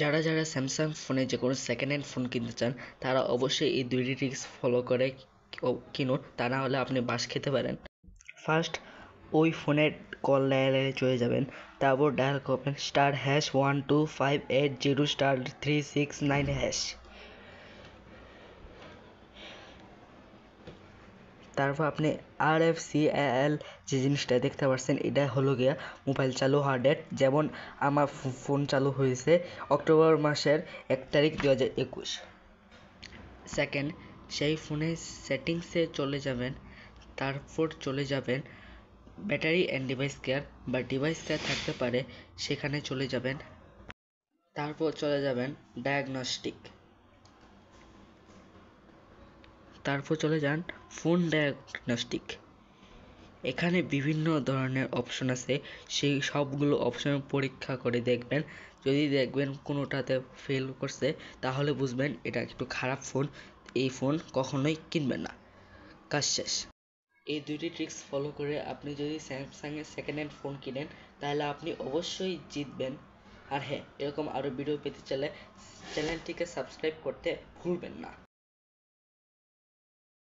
যারা যারা স্যামসাং ফোনে যে কোনো সেকেন্ড হ্যান্ড ফোন কিনতে চান তারা অবশ্যই এই দুইটি ট্রিক্স ফলো করে কিনুন, তা না হলে আপনি বাস খেতে পারেন। ফার্স্ট, ওই ফোনের কল ডায়ালে চলে যাবেন, তারপর ডায়াল করবেন *12580369#। তারপর আপনি RFCAL যে জিনিসটা দেখতে পাচ্ছেন এটা হলো গিয়া মোবাইল চালু হওয়ার ডেট। যেমন আমার ফোন চালু হয়েছে অক্টোবর মাসের 1 তারিখ 2021। সেকেন্ড, সেই ফোনের সেটিংসে চলে যাবেন, তারপর চলে যাবেন ব্যাটারি অ্যান্ড ডিভাইস কেয়ার বা ডিভাইস কেয়ার থাকতে পারে, সেখানে চলে যাবেন। তারপর চলে যাবেন ডায়াগনস্টিক, তারপর চলে যান ফোন ডায়াগনস্টিক। এখানে বিভিন্ন ধরনের অপশন আছে, সেই সবগুলো অপশন পরীক্ষা করে দেখবেন। যদি দেখবেন কোনোটাতে ফেল করছে তাহলে বুঝবেন এটা একটু খারাপ ফোন, এই ফোন কখনোই কিনবেন না। কাজ শেষ। এই দুইটি ট্রিক্স ফলো করে আপনি যদি স্যামসাংয়ের সেকেন্ড হ্যান্ড ফোন কিনেন তাহলে আপনি অবশ্যই জিতবেন। আর হ্যাঁ, এরকম আরও ভিডিও পেতে চাইলে চ্যানেলটিকে সাবস্ক্রাইব করতে ভুলবেন না।